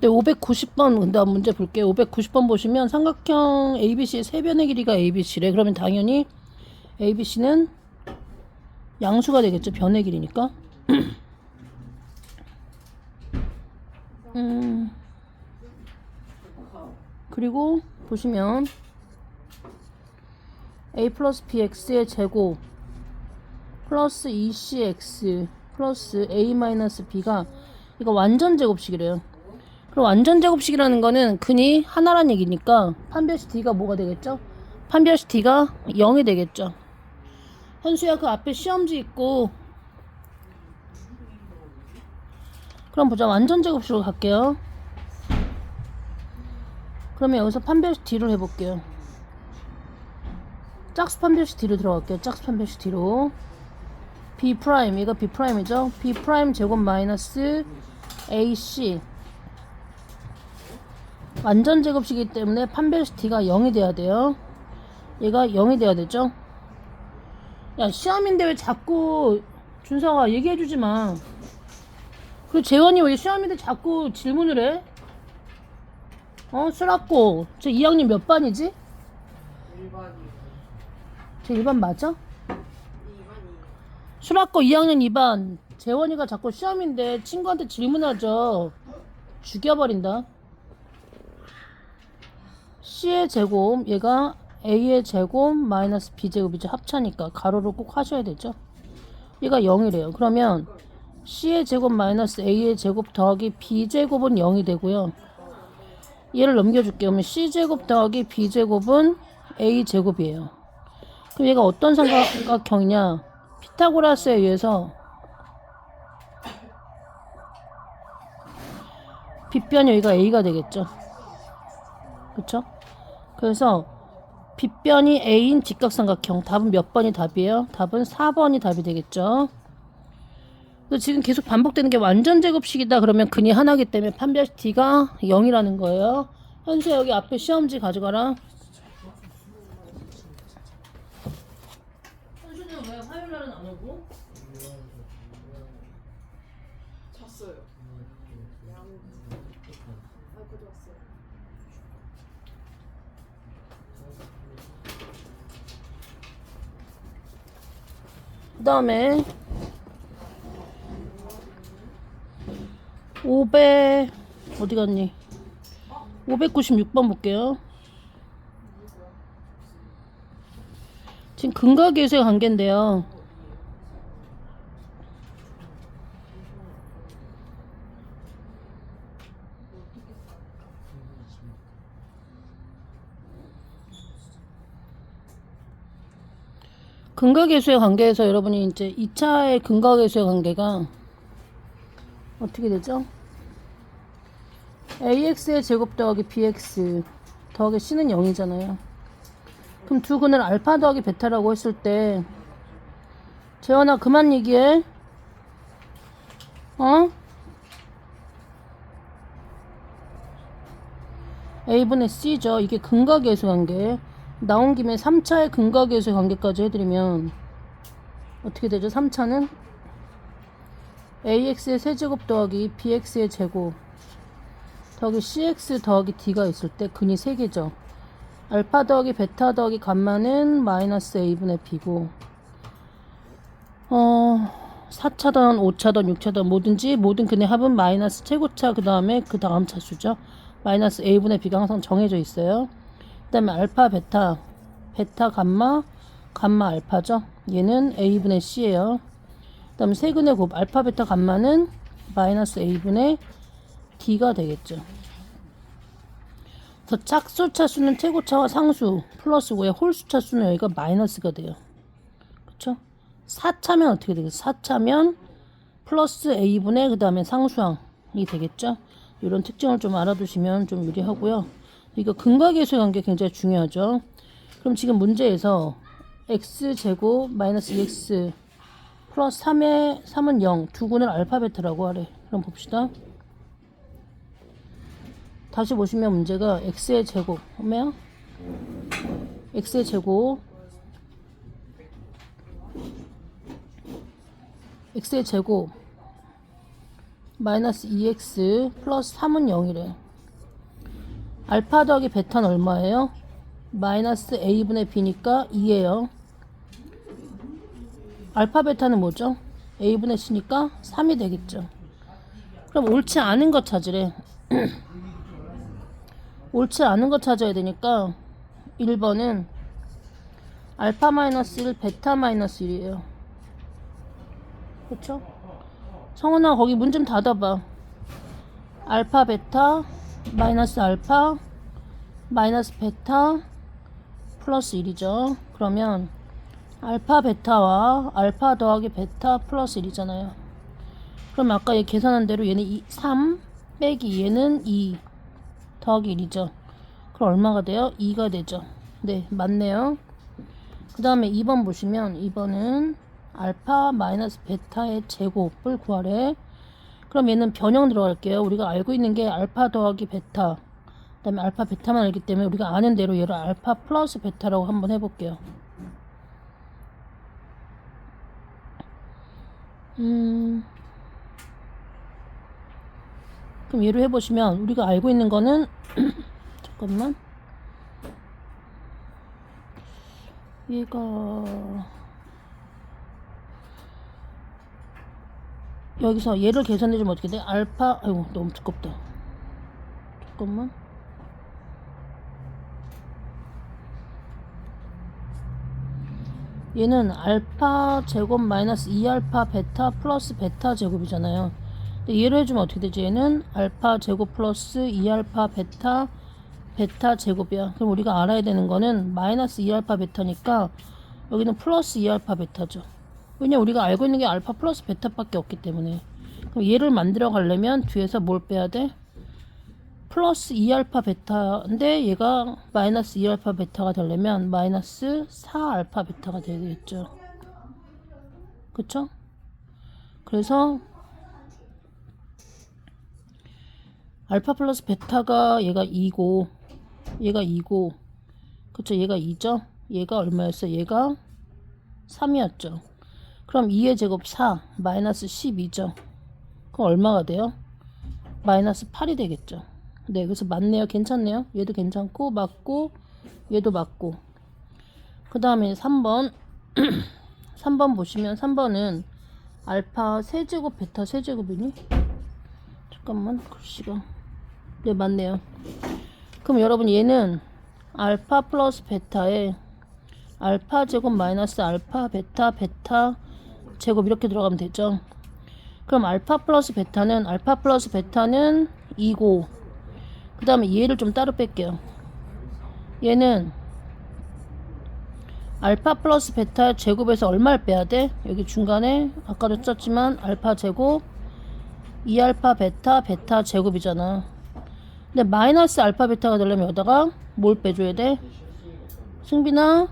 네, 590번 근데 문제 볼게요. 590번 보시면 삼각형 ABC의 세변의 길이가 ABC래. 그러면 당연히 ABC는 양수가 되겠죠. 변의 길이니까. 그리고 보시면 A 플러스 BX의 제곱 플러스 2CX 플러스 A 마이너스 B가 이거 완전 제곱식이래요. 그럼 완전 제곱식이라는 거는 근이 하나란 얘기니까 판별식 D가 뭐가 되겠죠? 판별식 D가 0이 되겠죠. 현수야 그 앞에 시험지 있고. 그럼 보자. 완전 제곱식으로 갈게요. 그러면 여기서 판별식 D를 해볼게요. 짝수 판별식 D로 들어갈게요. 짝수 판별식 D로 B 프라임, 얘가 B 프라임이죠. B 프라임 제곱 마이너스 AC 완전 제곱식이기 때문에 판별식 D가 0이 돼야 돼요. 얘가 0이 돼야 되죠. 야, 시험인데 왜 자꾸 준서가 얘기해주지 마. 그리고 재원이 왜 시험인데 자꾸 질문을 해? 수락고 저 2학년 몇 반이지? 1반이요. 저 1반 맞아? 2반이요. 수락고 2학년 2반. 재원이가 자꾸 시험인데 친구한테 질문하죠. 죽여버린다. C의 제곱, 얘가 A의 제곱 마이너스 B제곱이죠. 합차니까 가로로 꼭 하셔야 되죠. 얘가 0이래요. 그러면 C의 제곱 마이너스 A의 제곱 더하기 B제곱은 0이 되고요. 얘를 넘겨줄게요. 그러면 C제곱 더하기 B제곱은 A제곱이에요. 그럼 얘가 어떤 삼각형이냐? 피타고라스에 의해서 빗변이 여기가 A가 되겠죠. 그쵸? 그래서 빗변이 A인 직각삼각형. 답은 몇 번이 답이에요? 답은 4번이 답이 되겠죠. 지금 계속 반복되는 게 완전 제곱식이다 그러면 근이 하나기 때문에 판별식 D가 0이라는 거예요. 현수야 여기 앞에 시험지 가져가라. 현수는 왜 화요일날은 안 오고? 잤어요. 그도 왔어요. 그 다음에 500 어디 갔니? 596번 볼게요. 지금 근과 계수의 관계인데요. 근과 계수의 관계에서 여러분이 이제 2차의 근과 계수의 관계가 어떻게 되죠? AX의 제곱 더하기 BX 더하기 C는 0이잖아요. 그럼 두 근을 알파 더하기 베타라고 했을 때 재원아 그만 얘기해. A분의 C죠. 이게 근과 계수 관계. 나온 김에 3차의 근과 계수 관계까지 해드리면 어떻게 되죠? 3차는 AX의 세제곱 더하기 BX의 제곱 더하기 CX 더하기 D가 있을 때 근이 3개죠. 알파 더하기 베타 더하기 감마는 마이너스 A분의 B고 4차든 5차든 6차든 뭐든지 모든 근의 합은 마이너스 최고차 그 다음에 그 다음 차수죠. 마이너스 A분의 B가 항상 정해져 있어요. 그 다음에 알파 베타 베타 감마 감마 알파죠. 얘는 A분의 C예요. 그 다음에 세근의 곱 알파 베타 감마는 마이너스 A분의 D가 되겠죠. 그래서 짝수 차수는 최고차와 상수 플러스고요. 홀수 차수는 여기가 마이너스가 돼요. 그쵸? 4차면 어떻게 되겠어요? 4차면 플러스 A분의 그 다음에 상수항이 되겠죠? 이런 특징을 좀 알아두시면 좀 유리하고요. 이거 근과 계수의 관계 굉장히 중요하죠. 그럼 지금 문제에서 x제곱 마이너스 2x 플러스 3은 0 두 근을 알파 베타라고 하래. 그럼 봅시다. 다시 보시면 문제가 x의 제곱 뭐야? x의 제곱 x의 제곱 마이너스 2x 플러스 3은 0이래. 알파 더하기 베타는 얼마예요? 마이너스 a분의 b니까 2예요. 알파 베타는 뭐죠? a분의 c니까 3이 되겠죠. 그럼 옳지 않은 거 찾으래. 옳지 않은 거 찾아야 되니까 1번은 알파 마이너스 1 베타 마이너스 1이에요. 그쵸? 성훈아 거기 문 좀 닫아봐. 알파 베타 마이너스 알파 마이너스 베타 플러스 1이죠. 그러면 알파 베타와 알파 더하기 베타 플러스 1이잖아요. 그럼 아까 얘 계산한 대로 얘는 3 빼기 얘는 2 더하기 1이죠. 그럼 얼마가 돼요? 2가 되죠. 네, 맞네요. 그 다음에 2번 보시면 2번은 알파 마이너스 베타의 제곱을 구하래. 그럼 얘는 변형 들어갈게요. 우리가 알고 있는 게 알파 더하기 베타, 그 다음에 알파 베타만 알기 때문에 우리가 아는 대로 얘를 알파 플러스 베타라고 한번 해볼게요. 그럼 얘로 해보시면 우리가 알고 있는 거는 잠깐만, 얘가 여기서 얘를 계산해주면 어떻게 돼? 알파, 아이고 너무 두껍다. 잠깐만. 얘는 알파 제곱 마이너스 2알파 베타 플러스 베타 제곱이잖아요. 근데 얘를 해주면 어떻게 되지? 얘는 알파 제곱 플러스 2알파 베타 베타 제곱이야. 그럼 우리가 알아야 되는 거는 마이너스 2알파 베타니까 여기는 플러스 2알파 베타죠. 왜냐면 우리가 알고 있는 게 알파 플러스 베타밖에 없기 때문에. 그럼 얘를 만들어 가려면 뒤에서 뭘 빼야 돼? 플러스 2알파 베타인데 얘가 마이너스 2알파 베타가 되려면 마이너스 4알파 베타가 되겠죠. 그쵸? 그래서 알파 플러스 베타가 얘가 2고 얘가 2고 그쵸? 얘가 2죠? 얘가 얼마였어? 얘가 3이었죠. 그럼 2의 제곱 4 마이너스 12죠. 그럼 얼마가 돼요? 마이너스 8이 되겠죠. 네, 그래서 맞네요. 괜찮네요. 얘도 괜찮고 맞고 얘도 맞고. 그 다음에 3번 3번 보시면 3번은 알파 세제곱 베타 세제곱이니? 잠깐만 글씨가. 네, 맞네요. 그럼 여러분 얘는 알파 플러스 베타에 알파 제곱 마이너스 알파 베타 베타 제곱 이렇게 들어가면 되죠. 그럼 알파 플러스 베타는 2고 그 다음에 얘를 좀 따로 뺄게요. 얘는 알파 플러스 베타 제곱에서 얼마를 빼야 돼? 여기 중간에 아까도 썼지만 알파 제곱 2알파 베타 베타 제곱이잖아. 근데 마이너스 알파 베타가 되려면 여기다가 뭘 빼줘야 돼? 승빈아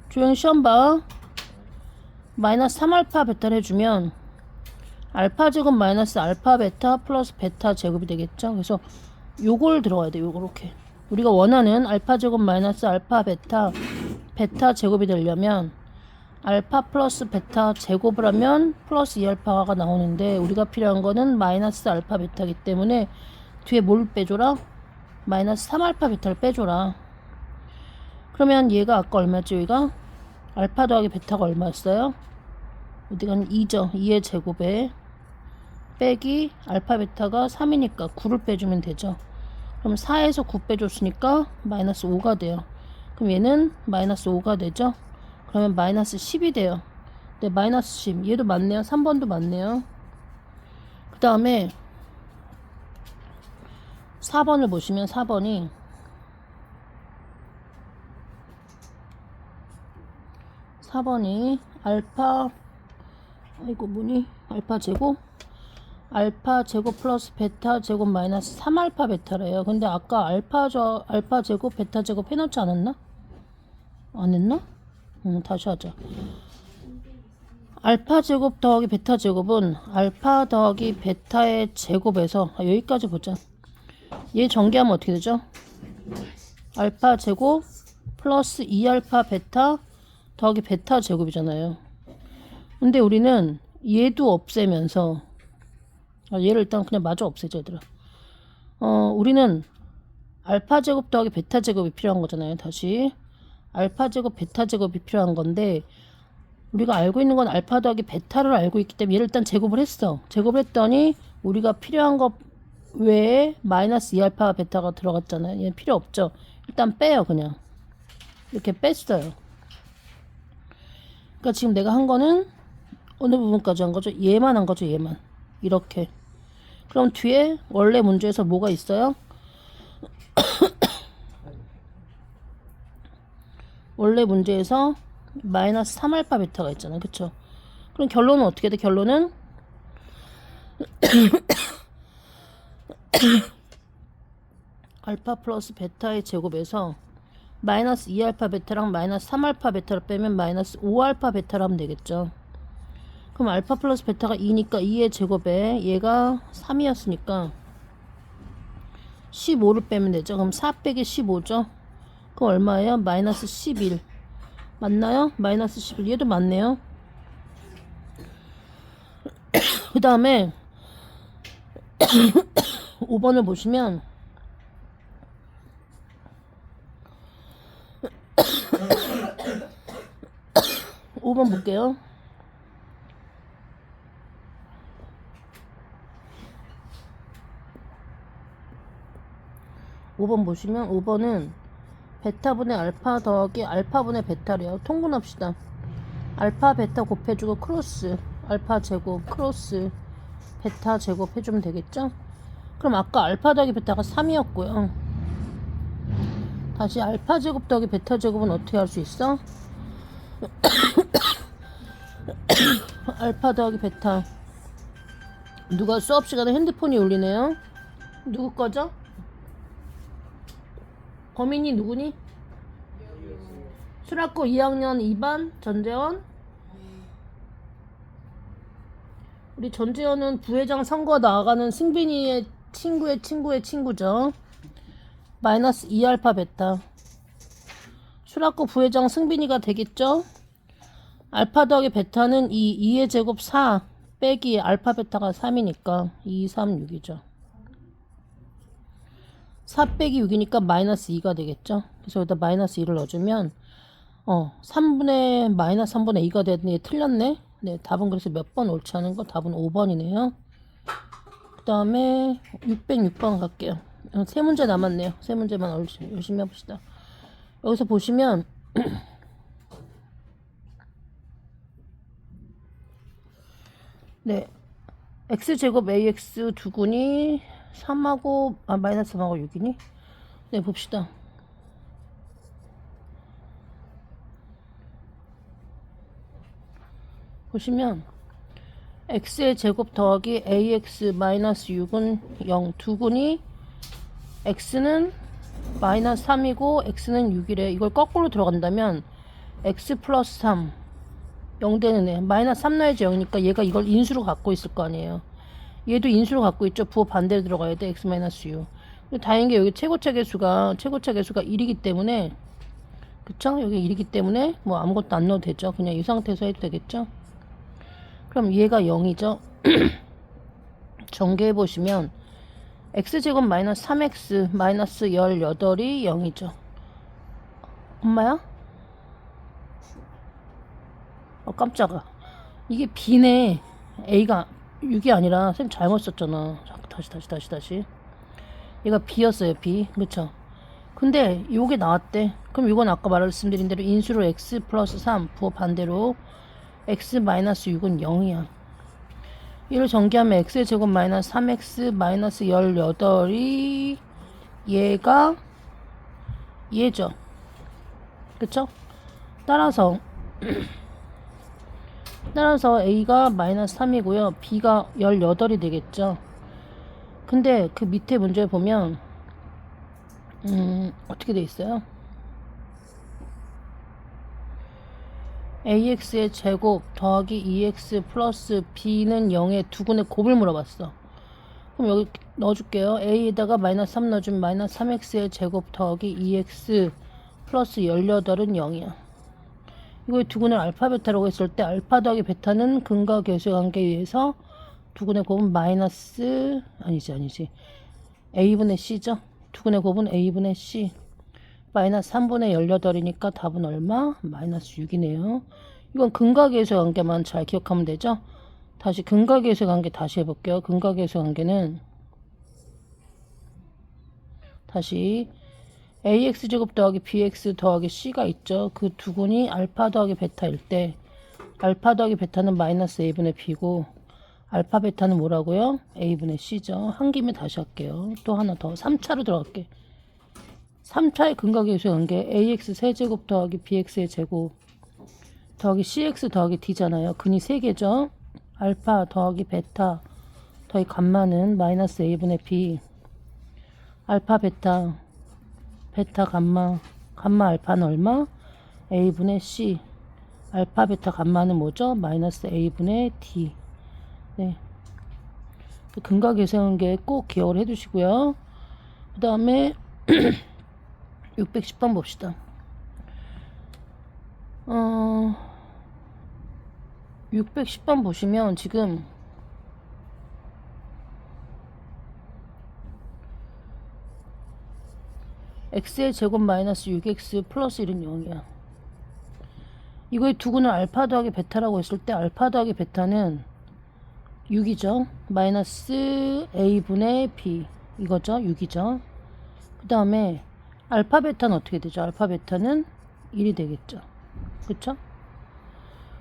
조용히 시험 봐. 마이너스 3알파 베타를 해주면 알파 제곱 마이너스 알파 베타 플러스 베타 제곱이 되겠죠. 그래서 요걸 들어가야 돼. 요렇게 우리가 원하는 알파 제곱 마이너스 알파 베타 베타 제곱이 되려면 알파 플러스 베타 제곱을 하면 플러스 2알파가 나오는데 우리가 필요한 거는 마이너스 알파 베타이기 때문에 뒤에 뭘 빼줘라? 마이너스 3알파 베타를 빼줘라. 그러면 얘가 아까 얼마였죠? 얘가 알파 더하기 베타가 얼마였어요? 어디가는 2죠. 2의 제곱에 빼기 알파 베타가 3이니까 9를 빼주면 되죠. 그럼 4에서 9 빼줬으니까 마이너스 5가 돼요. 그럼 얘는 마이너스 5가 되죠. 그러면 마이너스 10이 돼요. 네, 마이너스 10. 얘도 맞네요. 3번도 맞네요. 그 다음에 4번을 보시면 4번이 알파 아이고 뭐니? 알파 제곱 플러스 베타 제곱 마이너스 3알파 베타래요. 근데 아까 알파 제곱 베타 제곱 해놓지 않았나? 안 했나? 다시 하자. 알파 제곱 더하기 베타 제곱은 알파 더하기 베타의 제곱에서 여기까지 보자. 얘 전개하면 어떻게 되죠? 알파 제곱 플러스 2알파 베타 더하기 베타 제곱이잖아요. 근데 우리는 얘도 없애면서 얘를 일단 그냥 마저 없애자 얘들아. 우리는 알파 제곱 더하기 베타 제곱이 필요한 거잖아요. 다시 알파 제곱 베타 제곱이 필요한 건데 우리가 알고 있는 건 알파 더하기 베타를 알고 있기 때문에 얘를 일단 제곱을 했어. 제곱을 했더니 우리가 필요한 것 외에 마이너스 2알파 베타가 들어갔잖아요. 얘는 필요 없죠. 일단 빼요. 그냥 이렇게 뺐어요. 그러니까 지금 내가 한 거는 어느 부분까지 한 거죠? 얘만 한 거죠. 얘만 이렇게. 그럼 뒤에 원래 문제에서 뭐가 있어요? 원래 문제에서 마이너스 3알파 베타가 있잖아요. 그쵸? 그럼 결론은 어떻게 돼? 결론은 알파 플러스 베타의 제곱에서 마이너스 2알파 베타랑 마이너스 3알파 베타를 빼면 마이너스 5알파 베타를 하면 되겠죠. 그럼 알파 플러스 베타가 2니까 2의 제곱에 얘가 3이었으니까 15를 빼면 되죠. 그럼 4 빼기 15죠. 그럼 얼마예요? 마이너스 11. 맞나요? 마이너스 11. 얘도 맞네요. 그 다음에 5번을 보시면 5번 볼게요. 5번 보시면 5번은 베타분의 알파 더하기 알파분의 베타래요. 통분합시다. 알파 베타 곱해주고 크로스 알파 제곱 크로스 베타 제곱 해주면 되겠죠? 그럼 아까 알파 더하기 베타가 3이었고요. 다시 알파 제곱 더하기 베타 제곱은 어떻게 할 수 있어? 알파 더하기 베타. 누가 수업 시간에 핸드폰이 울리네요? 누구 거죠? 범인이 누구니? 수락고 2학년 2반 전재원. 우리 전재원은 부회장 선거 나가는 승빈이의 친구의 친구의 친구죠. 마이너스 2알파 베타. 수락고 부회장 승빈이가 되겠죠. 알파 더하기 베타는 2의 제곱 4 빼기 알파 베타가 3이니까 2, 3, 6이죠. 4 빼기 6이니까 마이너스 2가 되겠죠. 그래서 여기다 마이너스 2를 넣어주면 3분의 마이너스 3분의 2가 되는데 틀렸네. 네, 답은 그래서 몇 번 옳지 않은 거? 답은 5번이네요. 그 다음에 606번 갈게요. 세 문제 남았네요. 세 문제만 열심히 해봅시다. 여기서 보시면 네, x제곱 ax 두근이 3하고 마이너스 3하고 6이니? 네, 봅시다. 보시면 x의 제곱 더하기 ax 마이너스 6은 0 두근이 x는 마이너스 3이고 x는 6이래. 이걸 거꾸로 들어간다면 x 플러스 3 0 되는 애 마이너스 3 넣어야지 0이니까 얘가 이걸 인수로 갖고 있을 거 아니에요. 얘도 인수로 갖고 있죠. 부호 반대로 들어가야 돼. x 마이너스 6. 다행인 게 여기 최고차 계수가 1이기 때문에 그쵸? 여기 1이기 때문에 뭐 아무것도 안 넣어도 되죠. 그냥 이 상태에서 해도 되겠죠. 그럼 얘가 0이죠. 전개해 보시면 x제곱 마이너스 3x 마이너스 18이 0이죠. 엄마야? 깜짝아. 이게 b네. a가 6이 아니라 선생님 잘못 썼잖아. 다시. 얘가 b였어요. b. 그쵸? 근데 요게 나왔대. 그럼 이건 아까 말씀드린 대로 인수로 x 플러스 3 부호 반대로 x 마이너스 6은 0이야. 이를 전개하면 x의 제곱 마이너스 3x 마이너스 18이 얘죠. 그쵸? 따라서 a가 마이너스 3이고요. b가 18이 되겠죠. 근데 그 밑에 문제 보면 어떻게 돼 있어요? ax의 제곱 더하기 2x 플러스 b는 0의 두근의 곱을 물어봤어. 그럼 여기 넣어줄게요. a에다가 마이너스 3 넣어주면 마이너스 3x의 제곱 더하기 2x 플러스 18은 0이야. 이걸 두근을 알파 베타라고 했을 때 알파 더하기 베타는 근과 계수의 관계에 의해서 두근의 곱은 마이너스 아니지 a분의 c죠. 두근의 곱은 a분의 c 마이너스 3분의 18이니까 답은 얼마? 마이너스 6이네요. 이건 근각계수의 관계만 잘 기억하면 되죠. 다시 근각계수의 관계 다시 해볼게요. 근각계수의 관계는 다시 ax제곱 더하기 bx 더하기 c가 있죠. 그 두근이 알파 더하기 베타일 때 알파 더하기 베타는 마이너스 a분의 b고 알파 베타는 뭐라고요? a분의 c죠. 한 김에 다시 할게요. 또 하나 더 3차로 들어갈게. 3차의 근각계수의 관계 ax 세제곱 더하기 bx의 제곱 더하기 cx 더하기 d잖아요. 근이 3개죠. 알파 더하기 베타 더하기 감마는 마이너스 a분의 b 알파 베타 베타 감마 감마 알파는 얼마? a분의 c 알파 베타 감마는 뭐죠? 마이너스 a분의 d. 네. 근각계수의 관계 꼭 기억을 해두시고요. 그 다음에 610번 봅시다. 610번 보시면 지금 x의 제곱 마이너스 6x 플러스 1은 0이야. 이거의 두근을 알파 더하기 베타라고 했을 때 알파 더하기 베타는 6이죠. 마이너스 a분의 b 이거죠. 6이죠. 그 다음에 알파 베타는 어떻게 되죠? 알파 베타는 1이 되겠죠. 그쵸?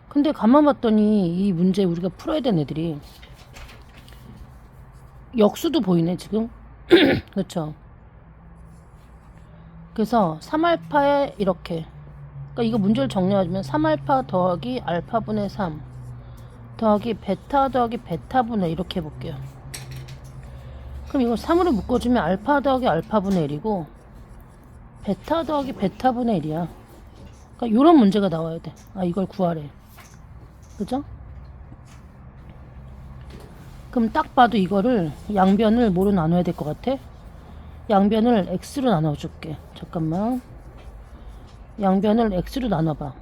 근데 가만 봤더니 이 문제 우리가 풀어야 되는 애들이 역수도 보이네 지금. 그쵸? 그래서 3알파에 이렇게 그러니까 이거 문제를 정리하자면 3알파 더하기 알파분의 3 더하기 베타 더하기 베타분의 이렇게 해볼게요. 그럼 이거 3으로 묶어주면 알파 더하기 알파분의 1이고 베타 더하기 베타분의 1이야. 그러니까 요런 문제가 나와야 돼. 아 이걸 구하래. 그죠? 그럼 딱 봐도 이거를 양변을 뭐로 나눠야 될 것 같아? 양변을 x로 나눠줄게. 잠깐만. 양변을 x로 나눠봐.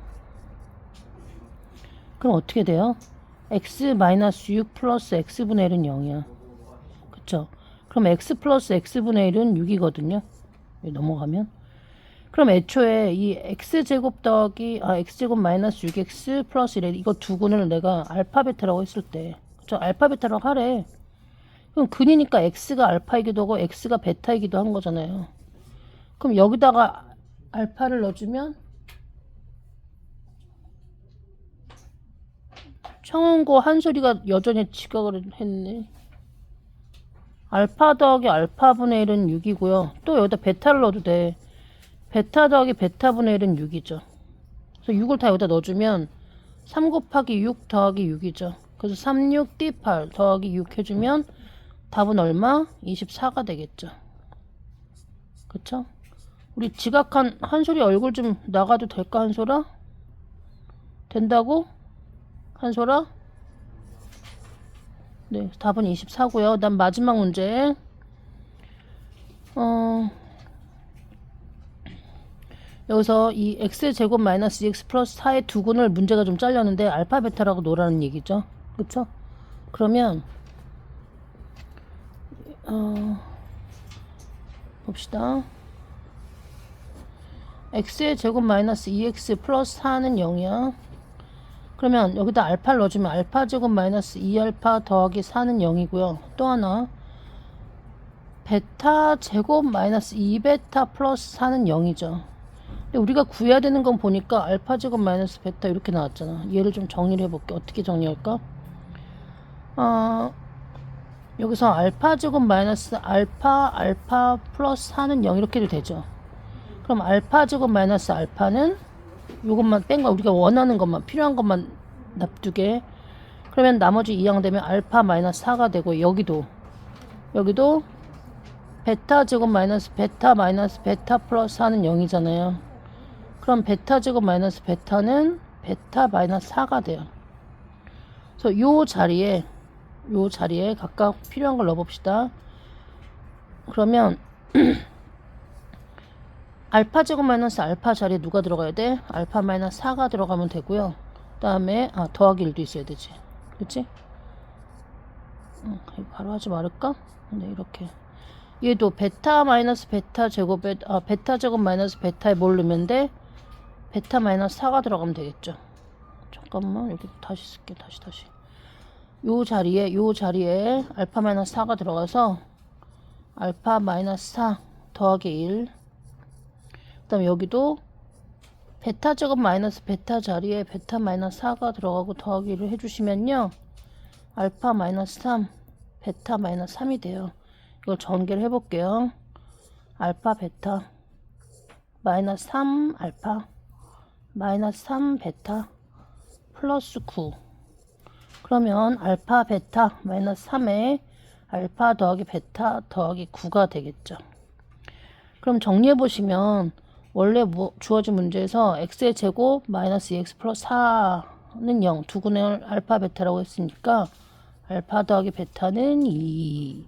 그럼 어떻게 돼요? x-6 플러스 x분의 1은 0이야. 그쵸? 그럼 x 플러스 x분의 1은 6이거든요. 넘어가면. 그럼 애초에 이 x제곱 더하기 x제곱 마이너스 6x 플러스 1 이거 두근을 내가 알파 베타라고 했을 때 그쵸? 알파 베타라고 하래. 그럼 근이니까 x가 알파이기도 하고 x가 베타이기도 한 거잖아요. 그럼 여기다가 알파를 넣어주면 청원고 한소리가 여전히 지각을 했네. 알파 더하기 알파분의 1은 6이고요. 또 여기다 베타를 넣어도 돼. 베타 더하기 베타분의 1은 6이죠. 그래서 6을 다 여기다 넣어주면 3 곱하기 6 더하기 6이죠. 그래서 3, 6, D8 더하기 6 해주면 답은 얼마? 24가 되겠죠. 그쵸? 우리 지각한 한솔이 얼굴 좀 나가도 될까 한솔아? 된다고? 한솔아? 네, 답은 24고요. 난 마지막 문제. 여기서 이 x제곱 마이너스 2x 플러스 4의 두근을 문제가 좀 잘렸는데 알파 베타라고 놓으라는 얘기죠. 그쵸? 그러면 봅시다. x의 제곱 마이너스 2x 플러스 4는 0이야. 그러면 여기다 알파를 넣어주면 알파 제곱 마이너스 2알파 더하기 4는 0이고요. 또 하나 베타 제곱 마이너스 2베타 플러스 4는 0이죠. 근데 우리가 구해야 되는 건 보니까 알파 제곱 마이너스 베타 이렇게 나왔잖아. 얘를 좀 정리를 해볼게. 어떻게 정리할까? 여기서 알파 제곱 마이너스 알파 플러스 4는 0 이렇게도 되죠. 그럼 알파 제곱 마이너스 알파는 요것만 뺀 거 우리가 원하는 것만 필요한 것만 납두게. 그러면 나머지 이항되면 알파 마이너스 4가 되고 여기도 베타 제곱 마이너스 베타 플러스 4는 0이잖아요. 그럼 베타 제곱 마이너스 베타는 베타 마이너스 4가 돼요. 그래서 요 자리에 각각 필요한 걸 넣어봅시다. 그러면 알파 제곱 마이너스 알파 자리에 누가 들어가야 돼? 알파 마이너스 4가 들어가면 되고요. 그 다음에 더하기 1도 있어야 되지. 그치? 이거 바로 하지 말을까? 네, 이렇게. 얘도 베타 마이너스 베타 제곱에 베타 제곱 마이너스 베타에 뭘 넣으면 돼? 베타 마이너스 4가 들어가면 되겠죠. 잠깐만 여기 다시 쓸게. 다시 요 자리에 알파 마이너스 4가 들어가서 알파 마이너스 4 더하기 1. 그 다음에 여기도 베타 제곱 마이너스 베타 자리에 베타 마이너스 4가 들어가고 더하기 1을 해주시면요, 알파 마이너스 3 베타 마이너스 3이 돼요. 이걸 전개를 해볼게요. 알파 베타 마이너스 3 알파 마이너스 3 베타 플러스 9. 그러면 알파 베타 마이너스 3에 알파 더하기 베타 더하기 9가 되겠죠. 그럼 정리해보시면 원래 주어진 문제에서 x의 제곱 마이너스 2x 플러스 4는 0, 두근의 알파 베타라고 했으니까 알파 더하기 베타는 2,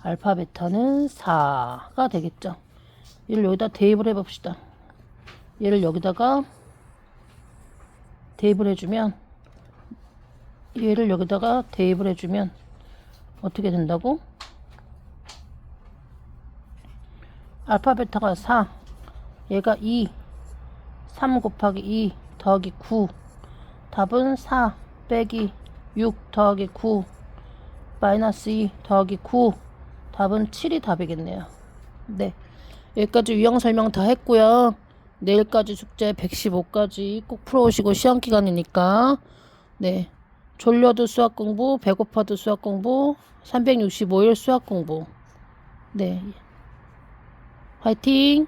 알파 베타는 4가 되겠죠. 얘를 여기다 대입을 해봅시다. 얘를 여기다가 대입을 해주면 어떻게 된다고? 알파 베타가 4, 얘가 2, 3 곱하기 2 더하기 9. 답은 4 빼기 6 더하기 9 마이너스 2 더하기 9. 답은 7이 답이겠네요. 네, 여기까지 유형 설명 다 했고요. 내일까지 숙제 115까지 꼭 풀어오시고 시험 기간이니까. 네, 졸려도 수학 공부, 배고파도 수학 공부, 365일 수학 공부. 네, 화이팅!